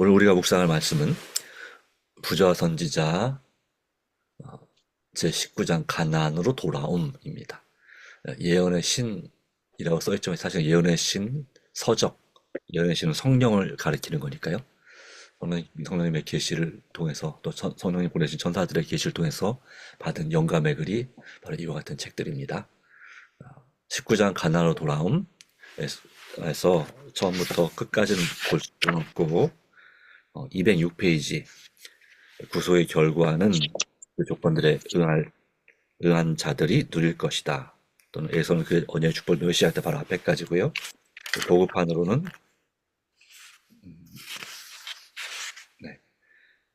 오늘 우리가 묵상할 말씀은 부자 선지자 제19장 가나안으로 돌아옴입니다. 예언의 신이라고 써있지만 사실 예언의 신, 서적, 예언의 신은 성령을 가리키는 거니까요. 성령님의 계시를 통해서 또 성령님 보내신 천사들의 계시를 통해서 받은 영감의 글이 바로 이와 같은 책들입니다. 19장 가나안으로 돌아옴에서 처음부터 끝까지는 볼 수는 없고 206페이지 구소의 결과는 그 조건들에 응한 자들이 누릴 것이다. 또는 에서는 그 언약의 축복을 멸시할 때 바로 앞에까지고요. 도급판으로는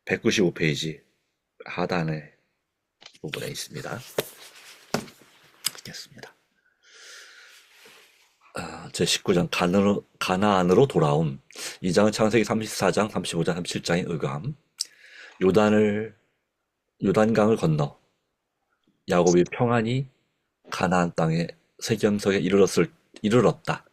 195페이지 하단의 부분에 있습니다. 읽겠습니다. 제19장 가나안으로 돌아옴. 2장은 창세기 34장, 35장, 37장의 의감. 요단강을 건너 야곱이 평안히 가나안 땅에 세겜성에 이르렀다.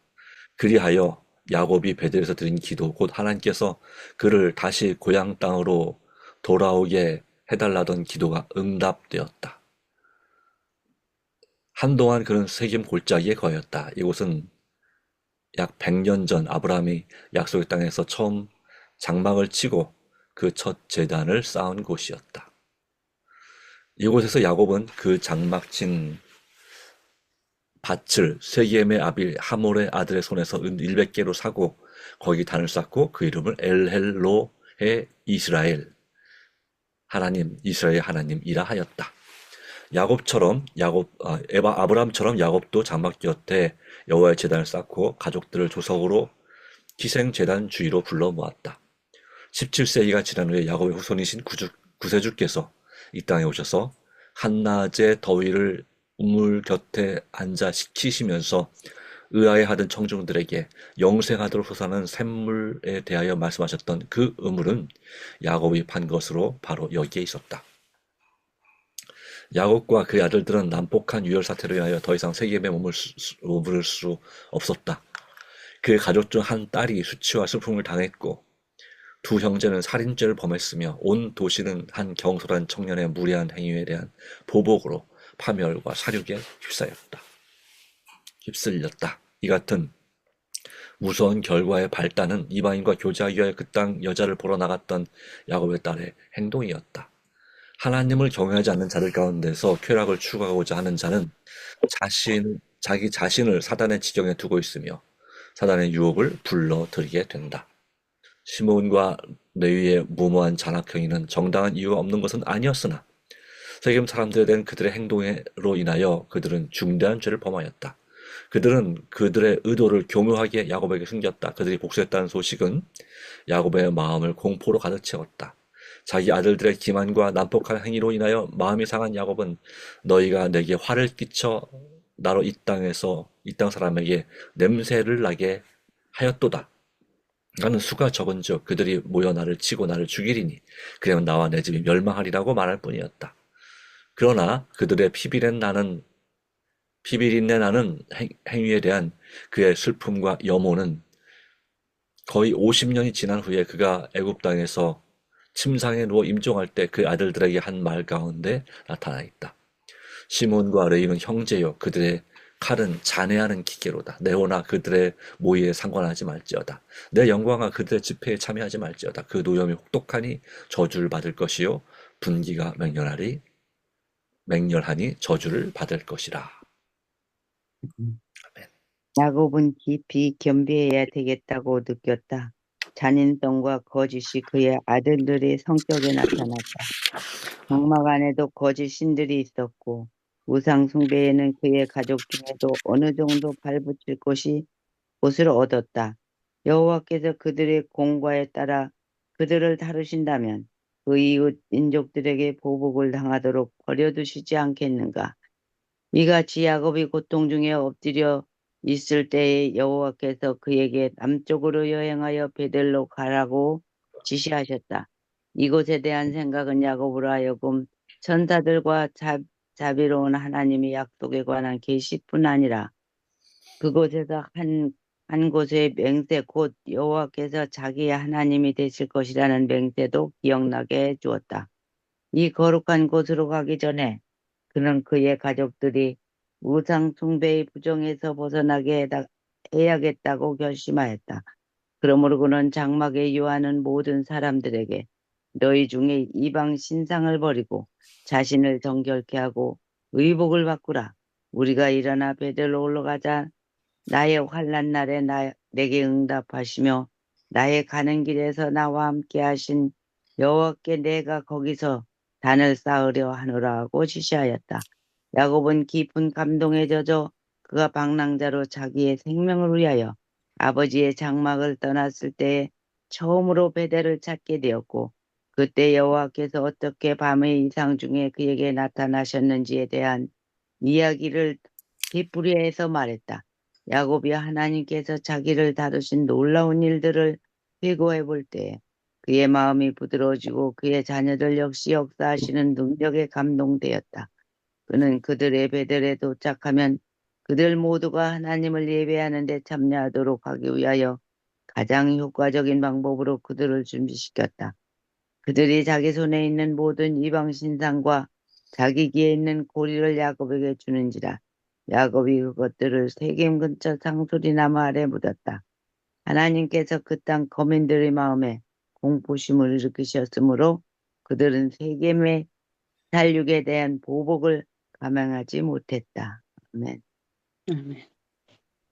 그리하여 야곱이 베델에서 드린 기도, 곧 하나님께서 그를 다시 고향 땅으로 돌아오게 해달라던 기도가 응답되었다. 한동안 그는 세겜 골짜기에 거였다. 이곳은 약 100년 전 아브라함이 약속의 땅에서 처음 장막을 치고 그 첫 제단을 쌓은 곳이었다. 이곳에서 야곱은 그 장막 친 밭을 세겜의 아비 하몰의 아들의 손에서 은 100개로 사고 거기 단을 쌓고 그 이름을 엘헬로해 이스라엘 이스라엘 하나님이라 하였다. 아브라함처럼 야곱도 장막 곁에 여호와의 제단을 쌓고 가족들을 조석으로 기생 제단 주위로 불러 모았다. 17세기가 지난 후에 야곱의 후손이신 구세주께서 이 땅에 오셔서 한낮의 더위를 우물 곁에 앉아 식히시면서 의아해하던 청중들에게 영생하도록 솟아나는 샘물에 대하여 말씀하셨던 그 우물은 야곱이 판 것으로 바로 여기에 있었다. 야곱과 그의 아들들은 난폭한 유혈 사태로 인하여 더 이상 세겜에 머무를 수 없었다. 그의 가족 중 한 딸이 수치와 슬픔을 당했고 두 형제는 살인죄를 범했으며 온 도시는 한 경솔한 청년의 무례한 행위에 대한 보복으로 파멸과 사륙에 휩쓸렸다. 이 같은 무서운 결과의 발단은 이방인과 교제하기 위하여 그 땅 여자를 보러 나갔던 야곱의 딸의 행동이었다. 하나님을 경외하지 않는 자들 가운데서 쾌락을 추구하고자 하는 자는 자기 자신을 사단의 지경에 두고 있으며 사단의 유혹을 불러들이게 된다. 시므온과 레위의 무모한 잔악 행위는 정당한 이유가 없는 것은 아니었으나 세겜 사람들에 대한 그들의 행동으로 인하여 그들은 중대한 죄를 범하였다. 그들은 그들의 의도를 교묘하게 야곱에게 숨겼다. 그들이 복수했다는 소식은 야곱의 마음을 공포로 가득 채웠다. 자기 아들들의 기만과 난폭한 행위로 인하여 마음이 상한 야곱은 너희가 내게 화를 끼쳐 나로 이 땅 사람에게 냄새를 나게 하였도다. 나는 수가 적은즉 그들이 모여 나를 치고 나를 죽이리니 그러면 나와 내 집이 멸망하리라고 말할 뿐이었다. 그러나 그들의 피비린내 나는 행위에 대한 그의 슬픔과 염원은 거의 50년이 지난 후에 그가 애굽 땅에서 침상에 누워 임종할 때 그 아들들에게 한 말 가운데 나타나 있다. 시몬과 레위는 형제요 그들의 칼은 잔해하는 기계로다. 내오나 그들의 모의에 상관하지 말지어다. 내 영광아 그들의 집회에 참여하지 말지어다. 그 노염이 혹독하니 저주를 받을 것이요 분기가 맹렬하니 저주를 받을 것이라. 아멘. 야곱은 깊이 겸비해야 되겠다고 느꼈다. 잔인성과 거짓이 그의 아들들의 성격에 나타났다. 장막 안에도 거짓 신들이 있었고 우상 숭배에는 그의 가족 중에도 어느 정도 발붙일 곳을 얻었다. 여호와께서 그들의 공과에 따라 그들을 다루신다면 그 이웃 민족들에게 보복을 당하도록 버려두시지 않겠는가. 이같이 야곱이 고통 중에 엎드려 있을 때에 여호와께서 그에게 남쪽으로 여행하여 베델로 가라고 지시하셨다. 이곳에 대한 생각은 야곱으로 하여금 천사들과 자비로운 하나님의 약속에 관한 계시뿐 아니라 그곳에서 한 한 곳의 맹세 곧 여호와께서 자기의 하나님이 되실 것이라는 맹세도 기억나게 해주었다. 이 거룩한 곳으로 가기 전에 그는 그의 가족들이 우상 숭배의 부정에서 벗어나게 해야겠다고 결심하였다. 그러므로 그는 장막에 유하는 모든 사람들에게 너희 중에 이방 신상을 버리고 자신을 정결케 하고 의복을 바꾸라. 우리가 일어나 베들로 올라가자. 나의 환난 날에 내게 응답하시며 나의 가는 길에서 나와 함께 하신 여호와께 내가 거기서 단을 쌓으려 하노라고 지시하였다. 야곱은 깊은 감동에 젖어 그가 방랑자로 자기의 생명을 위하여 아버지의 장막을 떠났을 때에 처음으로 베델을 찾게 되었고 그때 여호와께서 어떻게 밤의 이상 중에 그에게 나타나셨는지에 대한 이야기를 되풀이해서 말했다. 야곱이 하나님께서 자기를 다루신 놀라운 일들을 회고해 볼 때 그의 마음이 부드러워지고 그의 자녀들 역시 역사하시는 능력에 감동되었다. 그는 그들의 베델에 도착하면 그들 모두가 하나님을 예배하는 데 참여하도록 하기 위하여 가장 효과적인 방법으로 그들을 준비시켰다. 그들이 자기 손에 있는 모든 이방 신상과 자기 귀에 있는 고리를 야곱에게 주는지라. 야곱이 그것들을 세겜 근처 상수리나무 아래 묻었다. 하나님께서 그 땅 거민들의 마음에 공포심을 일으키셨으므로 그들은 세겜의 살육에 대한 보복을 감행하지 못했다. 아멘.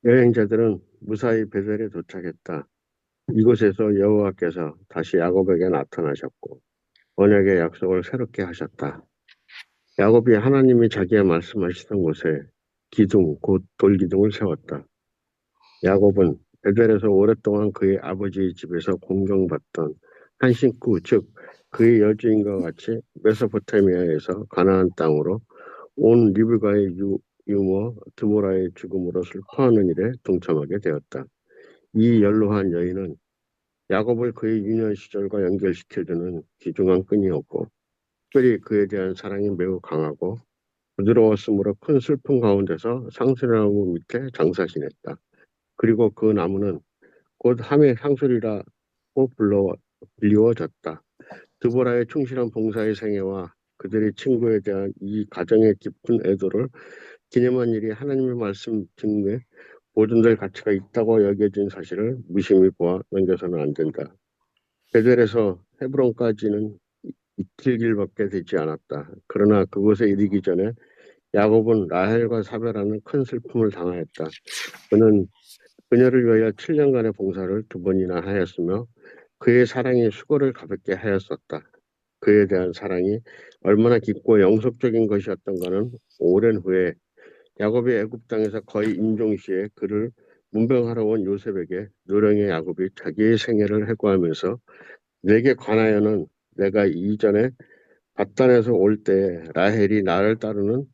여행자들은 무사히 베델에 도착했다. 이곳에서 여호와께서 다시 야곱에게 나타나셨고 언약의 약속을 새롭게 하셨다. 야곱이 하나님이 자기의 말씀하시던 곳에 기둥, 곧 돌기둥을 세웠다. 야곱은 베델에서 오랫동안 그의 아버지의 집에서 공경받던 한 식구, 즉 그의 여주인과 같이 메소포타미아에서 가나안 땅으로 온 리브가의 유모 드보라의 죽음으로 슬퍼하는 일에 동참하게 되었다. 이 연로한 여인은 야곱을 그의 유년 시절과 연결시켜주는 귀중한 끈이었고 특별히 그에 대한 사랑이 매우 강하고 부드러웠으므로 큰 슬픔 가운데서 상수리나무 밑에 장사 지냈다. 그리고 그 나무는 곧 함의 상수리라고 불리워졌다. 드보라의 충실한 봉사의 생애와 그들의 친구에 대한 이 가정의 깊은 애도를 기념한 일이 하나님의 말씀 증거에 보존될 가치가 있다고 여겨진 사실을 무심히 보아 넘겨서는 안 된다. 베델에서 헤브론까지는 이틀 길밖에 되지 않았다. 그러나 그곳에 이르기 전에 야곱은 라헬과 사별하는 큰 슬픔을 당하였다. 그는 그녀를 위하여 7년간의 봉사를 2번이나 하였으며 그의 사랑이 수고를 가볍게 하였었다. 그에 대한 사랑이 얼마나 깊고 영속적인 것이었던가는 오랜 후에 야곱이 애굽 땅에서 거의 임종시에 그를 문병하러 온 요셉에게 노령의 야곱이 자기의 생애를 회고하면서 내게 관하여는 내가 이전에 밧단에서 올 때 라헬이 나를 따르는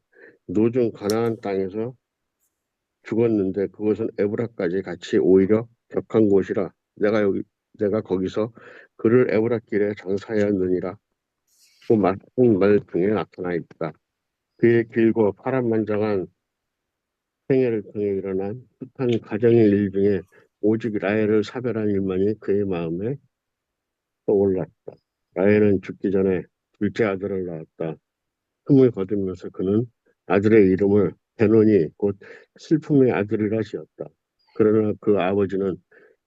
노중 가나안 땅에서 죽었는데 그것은 에브라까지 같이 오히려 격한 곳이라 내가 거기서 그를 에브라길에 장사하였느니라 그 말씀 말 중에 나타나 있다. 그의 길고 파란만장한 생애를 통해 일어난 숱한 가정의 일 중에 오직 라헬을 사별한 일만이 그의 마음에 떠올랐다. 라헬은 죽기 전에 둘째 아들을 낳았다. 숨을 거두면서 그는 아들의 이름을 베노니 곧 슬픔의 아들이라 지었다. 그러나 그 아버지는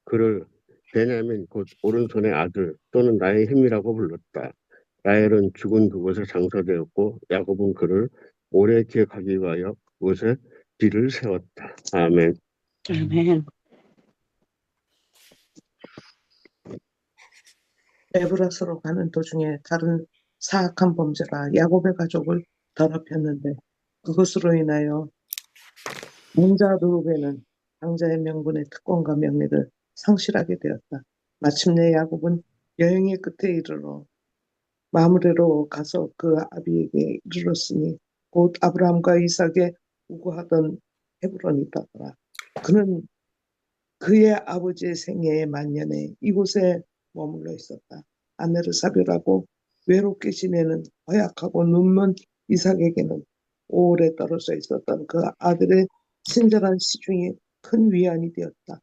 그를 베냐민 곧 오른손의 아들 또는 나의 힘이라고 불렀다. 라헬은 죽은 그곳에 장사되었고 야곱은 그를 오래 기억하기 위하여 그곳에 뒤를 세웠다. 아멘. 아멘. 에브라스로 가는 도중에 다른 사악한 범죄가 야곱의 가족을 더럽혔는데 그것으로 인하여 문자 루벤은 장자의 명분의 특권과 명예를 상실하게 되었다. 마침내 야곱은 여행의 끝에 이르러 마므레로 가서 그 아비에게 이르렀으니 곧 아브라함과 이삭에 우거하던 헤브론이더라. 그는 그의 아버지의 생애의 만년에 이곳에 머물러 있었다. 아내를 사별하고 외롭게 지내는 허약하고 눈먼 이삭에게는 오래 떨어져 있었던 그 아들의 친절한 시중이 큰 위안이 되었다.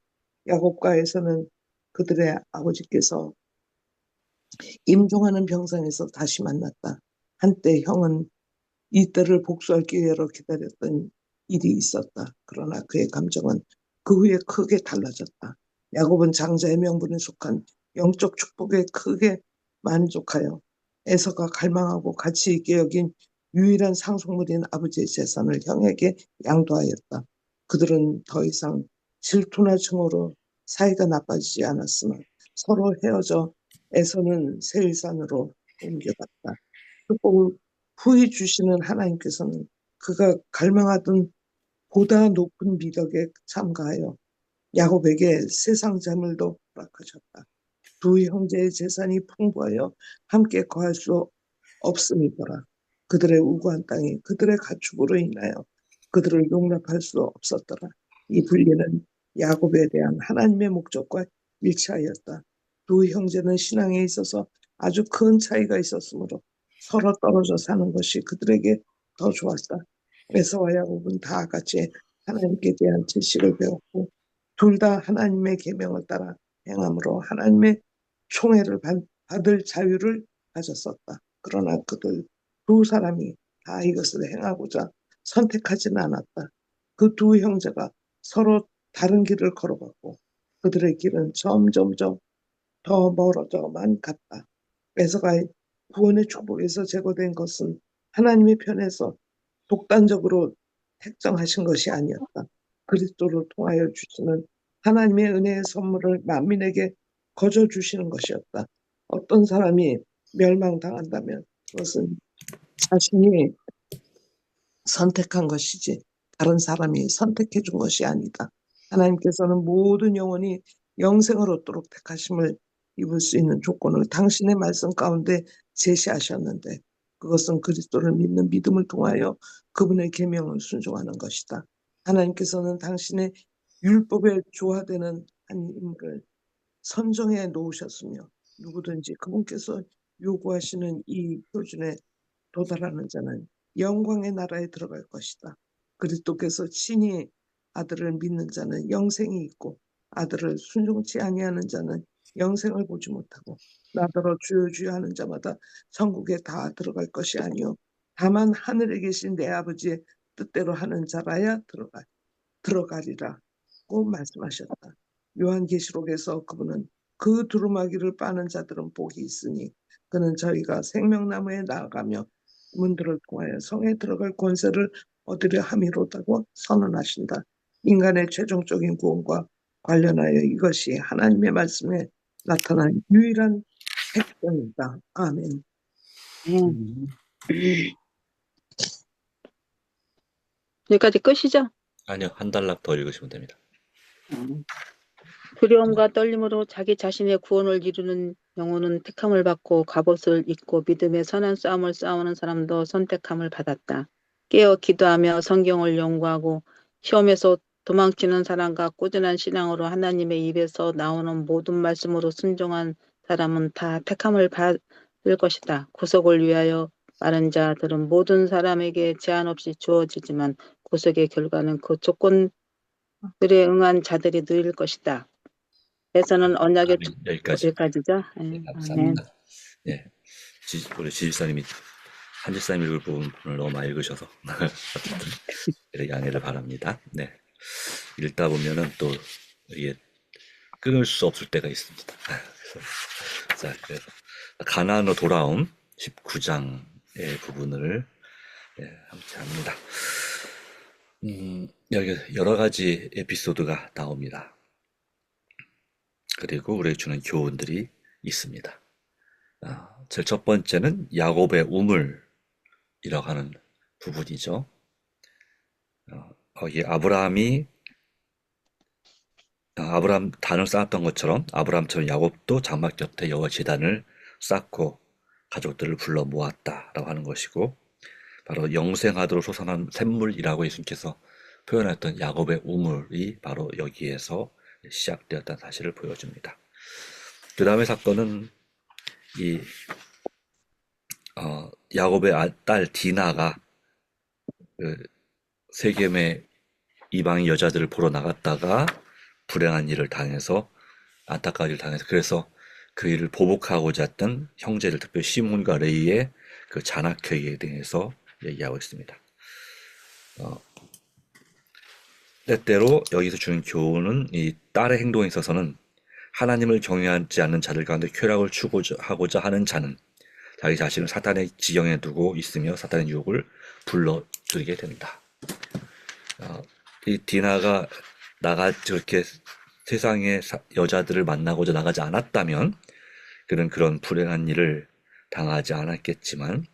야곱과 에서는 그들의 아버지께서 임종하는 병상에서 다시 만났다. 한때 형은 이때를 복수할 기회로 기다렸던 일이 있었다. 그러나 그의 감정은 그 후에 크게 달라졌다. 야곱은 장자의 명분에 속한 영적 축복에 크게 만족하여 에서가 갈망하고 가치 있게 여긴 유일한 상속물인 아버지의 재산을 형에게 양도하였다. 그들은 더 이상 질투나 증오로 사이가 나빠지지 않았으나 서로 헤어져 에서는 세일산으로 옮겨갔다. 축복을 후히 주시는 하나님께서는 그가 갈망하던 보다 높은 미덕에 참가하여 야곱에게 세상 재물도 허락하셨다. 두 형제의 재산이 풍부하여 함께 거할 수 없음이더라. 그들의 우고한 땅이 그들의 가축으로 인하여 그들을 용납할 수 없었더라. 이 분리는 야곱에 대한 하나님의 목적과 일치하였다. 두 형제는 신앙에 있어서 아주 큰 차이가 있었으므로 서로 떨어져 사는 것이 그들에게 더 좋았다. 에서와 야곱은 다 같이 하나님께 대한 지식을 배웠고 둘 다 하나님의 계명을 따라 행함으로 하나님의 총애를 받을 자유를 가졌었다. 그러나 그들 두 사람이 다 이것을 행하고자 선택하지는 않았다. 그 두 형제가 서로 다른 길을 걸어갔고 그들의 길은 점점점 더 멀어져만 갔다. 에서가 구원의 축복에서 제거된 것은 하나님의 편에서 독단적으로 택정하신 것이 아니었다. 그리스도를 통하여 주시는 하나님의 은혜의 선물을 만민에게 거저 주시는 것이었다. 어떤 사람이 멸망당한다면 그것은 자신이 선택한 것이지 다른 사람이 선택해 준 것이 아니다. 하나님께서는 모든 영혼이 영생을 얻도록 택하심을 입을 수 있는 조건을 당신의 말씀 가운데 제시하셨는데 그것은 그리스도를 믿는 믿음을 통하여 그분의 계명을 순종하는 것이다. 하나님께서는 당신의 율법에 조화되는 한 인물을 선정해 놓으셨으며 누구든지 그분께서 요구하시는 이 표준에 도달하는 자는 영광의 나라에 들어갈 것이다. 그리스도께서 친히 아들을 믿는 자는 영생이 있고 아들을 순종치 아니하는 자는 영생을 보지 못하고 나더러 주여 주여 하는 자마다 천국에 다 들어갈 것이 아니요 다만 하늘에 계신 내 아버지의 뜻대로 하는 자라야 들어가리라고 말씀하셨다. 요한계시록에서 그분은 그 두루마기를 빠는 자들은 복이 있으니 그는 저희가 생명나무에 나아가며 문들을 통하여 성에 들어갈 권세를 얻으려 함이로다고 선언하신다. 인간의 최종적인 구원과 관련하여 이것이 하나님의 말씀에 나타난 유일한 핵심이다. 아멘. 여기까지 끝이죠? 아니요, 한 단락 더 읽으시면 됩니다. 두려움과 떨림으로 자기 자신의 구원을 이루는 영혼은 택함을 받고 갑옷을 입고 믿음의 선한 싸움을 싸우는 사람도 선택함을 받았다. 깨어 기도하며 성경을 연구하고 시험에서 도망치는 사람과 꾸준한 신앙으로 하나님의 입에서 나오는 모든 말씀으로 순종한 사람은 다 택함을 받을 것이다. 구속을 위하여 마른 자들은 모든 사람에게 제한 없이 주어지지만 구속의 결과는 그 조건들에 응한 자들이 누릴 것이다. 에서는 언약의 아멘. 여기까지. 여기까지죠. 네, 아멘. 감사합니다. 네, 우리 지지사님이 한지사님 읽을 부분을 너무 많이 읽으셔서 어쨌든 이렇게 양해를 바랍니다. 네, 읽다 보면은 또 이게 끊을 수 없을 때가 있습니다. 자, 그래서 가나안으로 돌아온 19장의 부분을 함께 합니다. 여기 여러 가지 에피소드가 나옵니다. 그리고 우리에게 주는 교훈들이 있습니다. 제일 첫 번째는 야곱의 우물이라고 하는 부분이죠. 거기 아브라함 단을 쌓았던 것처럼 아브라함처럼 야곱도 장막 곁에 여호와 제단을 쌓고 가족들을 불러 모았다라고 하는 것이고 바로 영생하도록 솟아난 샘물이라고 예수님께서 표현했던 야곱의 우물이 바로 여기에서 시작되었다는 사실을 보여줍니다. 그 다음의 사건은 야곱의 딸 디나가 세겜의 이방인 여자들을 보러 나갔다가 불행한 일을 당해서 안타까운 일을 당해서 그래서 그 일을 보복하고자 했던 형제들, 특별히 시몬과 레위의 그 잔악회의에 대해서 얘기하고 있습니다. 때때로 여기서 주는 교훈은 이 딸의 행동에 있어서는 하나님을 경외하지 않는 자들 가운데 쾌락을 추구하고자 하는 자는 자기 자신을 사탄의 지경에 두고 있으며 사탄의 유혹을 불러들이게 된다. 이 디나가 저렇게 세상의 여자들을 만나고자 나가지 않았다면 그런 불행한 일을 당하지 않았겠지만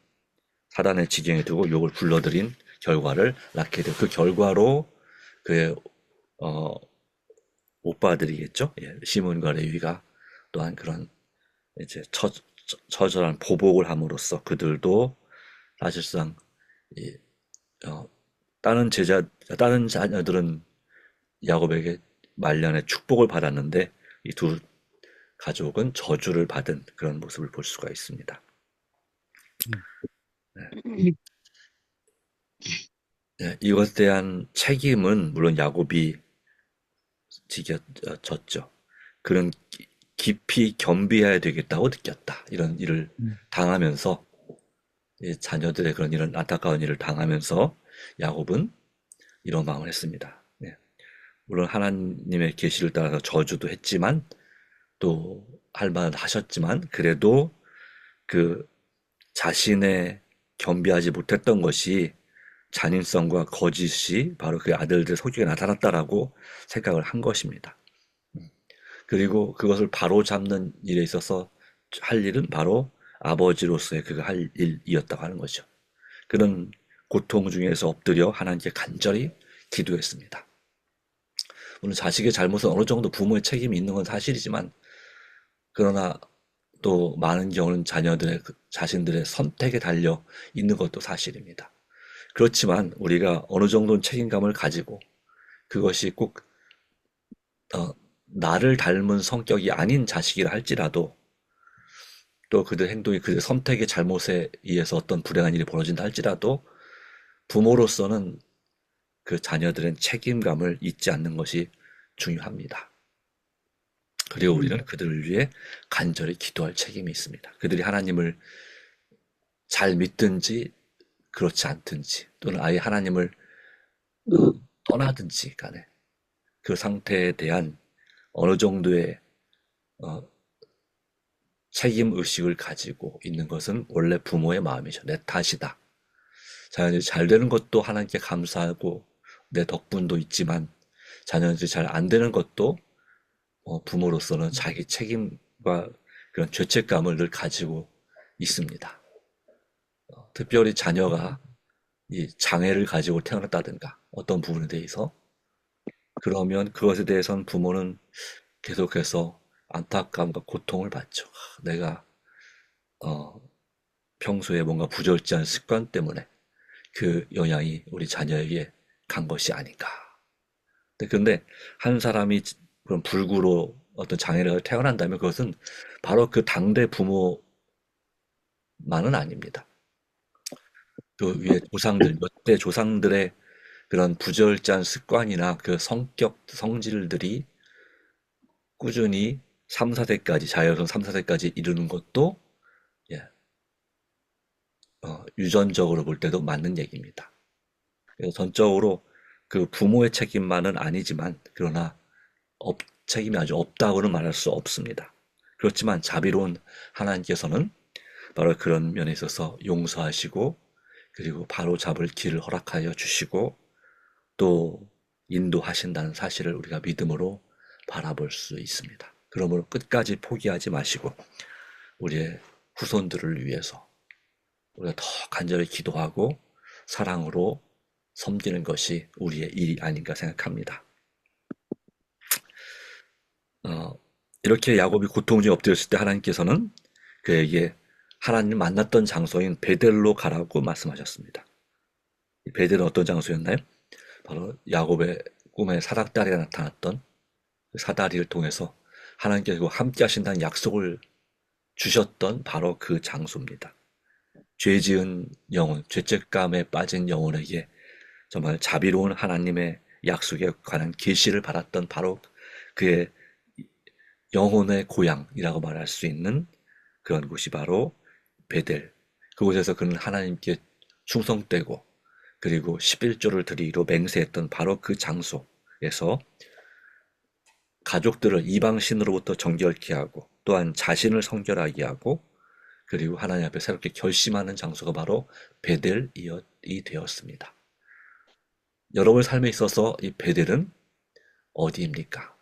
사단의 지경에 두고 유혹을 불러들인 결과를 낳게 되고 그 결과로 그의 오빠들이겠죠. 예, 시몬과 레위가 또한 그런 이제 처절한 보복을 함으로써 그들도 사실상 다른 자녀들은 야곱에게 말년에 축복을 받았는데 이 두 가족은 저주를 받은 그런 모습을 볼 수가 있습니다. 네, 이것에 대한 책임은 물론 야곱이 졌죠. 그런 깊이 겸비해야 되겠다고 느꼈다. 이런 일을 당하면서 자녀들의 그런 이런 안타까운 일을 당하면서 야곱은 이런 마음을 했습니다. 네. 물론 하나님의 계시를 따라서 저주도 했지만 또 할 만은 하셨지만 그래도 그 자신의 겸비하지 못했던 것이 잔인성과 거짓이 바로 그 아들들의 속에 나타났다라고 생각을 한 것입니다. 그리고 그것을 바로잡는 일에 있어서 할 일은 바로 아버지로서의 그가 할 일이었다고 하는 거죠. 그런 고통 중에서 엎드려 하나님께 간절히 기도했습니다. 물론 자식의 잘못은 어느 정도 부모의 책임이 있는 건 사실이지만 그러나 또 많은 경우는 자신들의 선택에 달려 있는 것도 사실입니다. 그렇지만 우리가 어느 정도는 책임감을 가지고 그것이 꼭 나를 닮은 성격이 아닌 자식이라 할지라도 또 그들 행동이 그들 선택의 잘못에 의해서 어떤 불행한 일이 벌어진다 할지라도 부모로서는 그 자녀들은 책임감을 잊지 않는 것이 중요합니다. 그리고 우리는 그들을 위해 간절히 기도할 책임이 있습니다. 그들이 하나님을 잘 믿든지 그렇지 않든지 또는 아예 하나님을 떠나든지 간에 그 상태에 대한 어느 정도의 책임의식을 가지고 있는 것은 원래 부모의 마음이죠. 내 탓이다. 자녀들이 잘 되는 것도 하나님께 감사하고 내 덕분도 있지만 자녀들이 잘 안 되는 것도 부모로서는 자기 책임과 그런 죄책감을 늘 가지고 있습니다. 특별히 자녀가 이 장애를 가지고 태어났다든가 어떤 부분에 대해서 그러면 그것에 대해서는 부모는 계속해서 안타까움과 고통을 받죠. 내가 평소에 뭔가 부절제한 습관 때문에 그 영향이 우리 자녀에게 간 것이 아닌가. 그런데 한 사람이 그런 불구로 어떤 장애를 태어난다면 그것은 바로 그 당대 부모만은 아닙니다. 그 위에 조상들, 몇 대 조상들의 그런 부절제한 습관이나 그 성질들이 꾸준히 3, 4대까지, 자연성 3, 4대까지 이르는 것도 유전적으로 볼 때도 맞는 얘기입니다. 그래서 전적으로 그 부모의 책임만은 아니지만 그러나 책임이 아주 없다고는 말할 수 없습니다. 그렇지만 자비로운 하나님께서는 바로 그런 면에 있어서 용서하시고 그리고 바로 잡을 길을 허락하여 주시고 또 인도하신다는 사실을 우리가 믿음으로 바라볼 수 있습니다. 그러므로 끝까지 포기하지 마시고 우리의 후손들을 위해서 우리가 더 간절히 기도하고 사랑으로 섬기는 것이 우리의 일이 아닌가 생각합니다. 이렇게 야곱이 고통 중에 엎드렸을 때 하나님께서는 그에게 하나님 만났던 장소인 베델로 가라고 말씀하셨습니다. 베델은 어떤 장소였나요? 바로 야곱의 꿈에 사닥다리가 나타났던 그 사다리를 통해서 하나님께서 함께 하신다는 약속을 주셨던 바로 그 장소입니다. 죄 지은 영혼, 죄책감에 빠진 영혼에게 정말 자비로운 하나님의 약속에 관한 계시를 받았던 바로 그의 영혼의 고향이라고 말할 수 있는 그런 곳이 바로 베델. 그곳에서 그는 하나님께 충성되고 그리고 11조를 드리기로 맹세했던 바로 그 장소에서 가족들을 이방신으로부터 정결케 하고 또한 자신을 성결하게 하고 그리고 하나님 앞에 새롭게 결심하는 장소가 바로 베델이 되었습니다. 여러분의 삶에 있어서 이 베델은 어디입니까?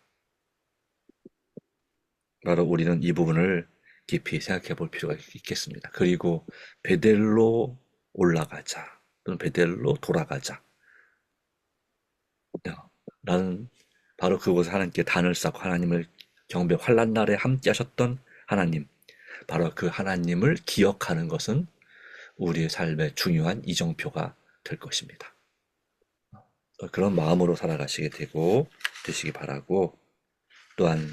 바로 우리는 이 부분을 깊이 생각해 볼 필요가 있겠습니다. 그리고 베델로 올라가자 또는 베델로 돌아가자 라는 바로 그곳에 하나님께 단을 쌓고 하나님을 경배 환난 날에 함께 하셨던 하나님, 바로 그 하나님을 기억하는 것은 우리의 삶의 중요한 이정표가 될 것입니다. 그런 마음으로 살아가시게 되시기 바라고, 또한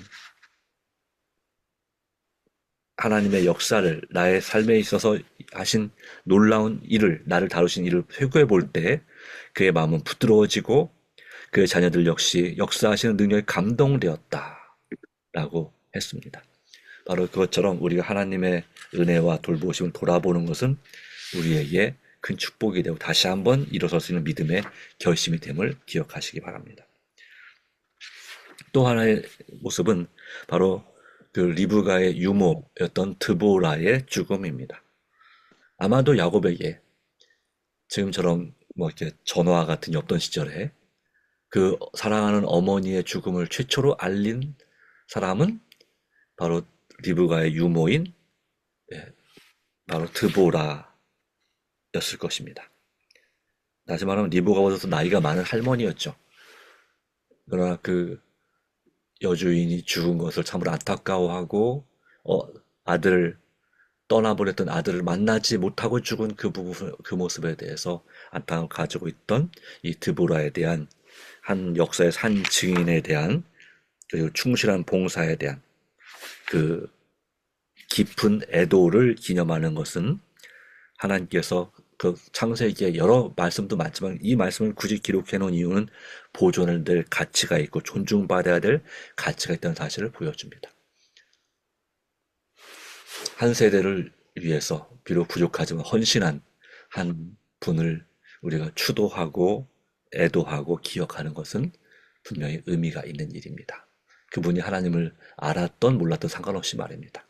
하나님의 역사를 나의 삶에 있어서 하신 놀라운 일을, 나를 다루신 일을 회고해 볼 때 그의 마음은 부드러워지고 그의 자녀들 역시 역사하시는 능력에 감동되었다 라고 했습니다. 바로 그것처럼 우리가 하나님의 은혜와 돌보심을 돌아보는 것은 우리에게 큰 축복이 되고 다시 한번 일어설 수 있는 믿음의 결심이 됨을 기억하시기 바랍니다. 또 하나의 모습은 바로 그 리브가의 유모였던 드보라의 죽음입니다. 아마도 야곱에게 지금처럼 뭐 이렇게 전화 같은 게 없던 시절에 그 사랑하는 어머니의 죽음을 최초로 알린 사람은 바로 리브가의 유모인 바로 드보라였을 것입니다. 다시 말하면 리브가보다도 나이가 많은 할머니였죠. 그러나 그 여주인이 죽은 것을 참으로 안타까워하고 아들을 떠나버렸던 아들을 만나지 못하고 죽은 그 모습에 대해서 안타까움을 가지고 있던 이 드보라에 대한 한 역사의 한 증인에 대한 그리고 충실한 봉사에 대한 그 깊은 애도를 기념하는 것은 하나님께서 그 창세기에 여러 말씀도 많지만 이 말씀을 굳이 기록해 놓은 이유는 보존을 될 가치가 있고 존중받아야 될 가치가 있다는 사실을 보여줍니다. 한 세대를 위해서 비록 부족하지만 헌신한 한 분을 우리가 추도하고 애도하고 기억하는 것은 분명히 의미가 있는 일입니다. 그분이 하나님을 알았던 몰랐던 상관없이 말입니다.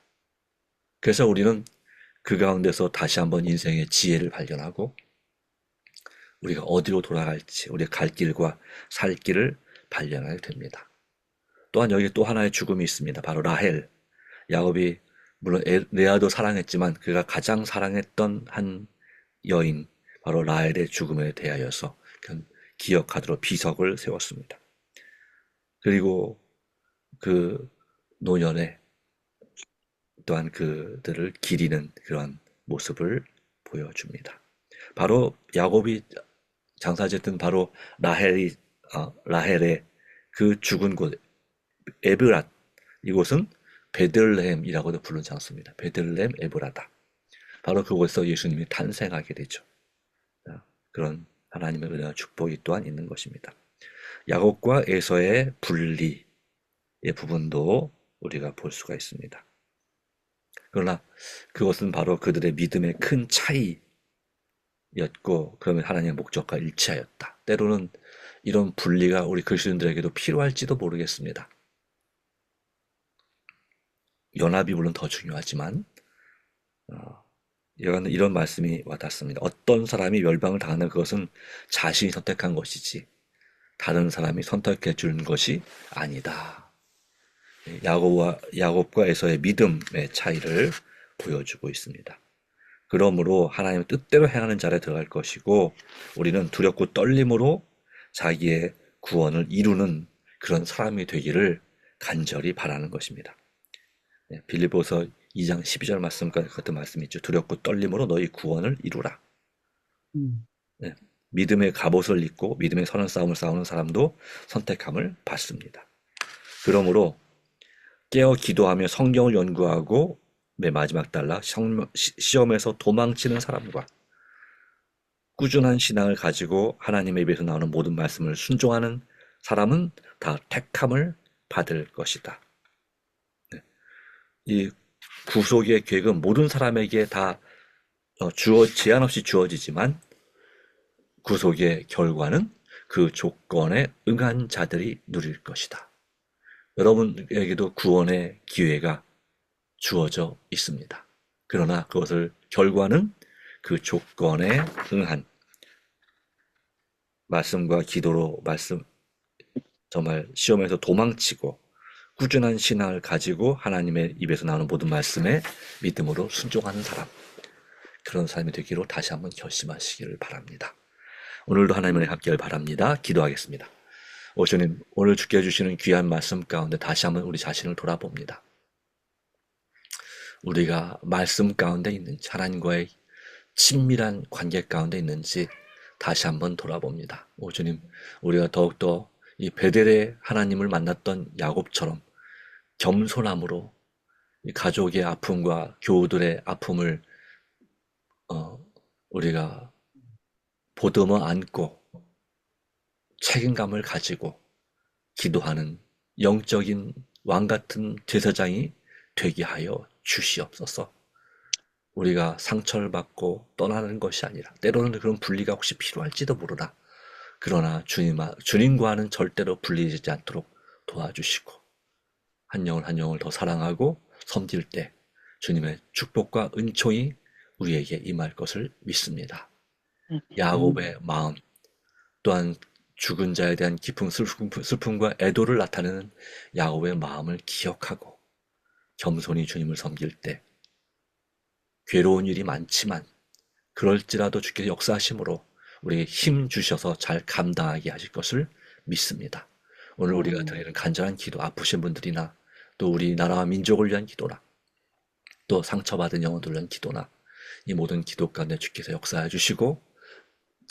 그래서 우리는 그 가운데서 다시 한번 인생의 지혜를 발견하고 우리가 어디로 돌아갈지 우리의 갈 길과 살 길을 발견하게 됩니다. 또한 여기 또 하나의 죽음이 있습니다. 바로 라헬. 야곱이 물론 레아도 사랑했지만 그가 가장 사랑했던 한 여인 바로 라헬의 죽음에 대하여서 기억하도록 비석을 세웠습니다. 그리고 그 노년에 또한 그들을 기리는 그런 모습을 보여줍니다. 바로 야곱이 장사짓던 바로 라헬의 그 죽은 곳 에브랏, 이곳은 베들레헴이라고도 부르는 장소입니다. 베들레헴 에브라다. 바로 그곳에서 예수님이 탄생하게 되죠. 그런 하나님의 은혜와 축복이 또한 있는 것입니다. 야곱과 에서의 분리의 부분도 우리가 볼 수가 있습니다. 그러나 그것은 바로 그들의 믿음의 큰 차이였고 그러면 하나님의 목적과 일치하였다. 때로는 이런 분리가 우리 그리스도인들에게도 필요할지도 모르겠습니다. 연합이 물론 더 중요하지만 이런 말씀이 와닿습니다. 어떤 사람이 멸망을 당하는 그것은 자신이 선택한 것이지 다른 사람이 선택해 준 것이 아니다. 야곱과 에서의 믿음의 차이를 보여주고 있습니다. 그러므로 하나님의 뜻대로 행하는 자리에 들어갈 것이고 우리는 두렵고 떨림으로 자기의 구원을 이루는 그런 사람이 되기를 간절히 바라는 것입니다. 빌립보서 2장 12절 말씀과 같은 말씀이 있죠. 두렵고 떨림으로 너희 구원을 이루라. 믿음의 갑옷을 입고 믿음의 선한 싸움을 싸우는 사람도 선택함을 받습니다. 그러므로 깨어 기도하며 성경을 연구하고 맨 마지막 단락 시험에서 도망치는 사람과 꾸준한 신앙을 가지고 하나님의 입에서 나오는 모든 말씀을 순종하는 사람은 다 택함을 받을 것이다. 네. 이 구속의 계획은 모든 사람에게 다 제한 없이 주어지지만 구속의 결과는 그 조건에 응한 자들이 누릴 것이다. 여러분에게도 구원의 기회가 주어져 있습니다. 그러나 그것을 결과는 그 조건에 응한 말씀과 기도로 정말 시험에서 도망치고 꾸준한 신앙을 가지고 하나님의 입에서 나오는 모든 말씀에 믿음으로 순종하는 사람, 그런 삶이 되기로 다시 한번 결심하시기를 바랍니다. 오늘도 하나님의 은혜 함께를 바랍니다. 기도하겠습니다. 주님, 오늘 주께 주시는 귀한 말씀 가운데 다시 한번 우리 자신을 돌아봅니다. 우리가 말씀 가운데 있는지, 하나님과의 친밀한 관계 가운데 있는지 다시 한번 돌아봅니다. 주님, 우리가 더욱더 이 베델의 하나님을 만났던 야곱처럼 겸손함으로 이 가족의 아픔과 교우들의 아픔을 우리가 보듬어 안고 책임감을 가지고 기도하는 영적인 왕 같은 제사장이 되게 하여 주시옵소서. 우리가 상처를 받고 떠나는 것이 아니라 때로는 그런 분리가 혹시 필요할지도 모르나, 그러나 주님과는 절대로 분리되지 않도록 도와주시고 한 영혼 한 영혼을 더 사랑하고 섬길 때 주님의 축복과 은총이 우리에게 임할 것을 믿습니다. 야곱의 마음 또한 죽은 자에 대한 깊은 슬픔과 애도를 나타내는 야곱의 마음을 기억하고 겸손히 주님을 섬길 때 괴로운 일이 많지만 그럴지라도 주께서 역사하심으로 우리에게 힘 주셔서 잘 감당하게 하실 것을 믿습니다. 오늘 우리가 드리는 간절한 기도, 아프신 분들이나 또 우리 나라와 민족을 위한 기도나 또 상처받은 영혼들을 위한 기도나 이 모든 기도 가운데 주께서 역사해 주시고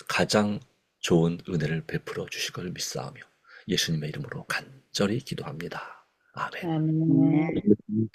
가장 좋은 은혜를 베풀어 주실 것을 믿사오며 예수님의 이름으로 간절히 기도합니다. 아멘. 아멘. 네.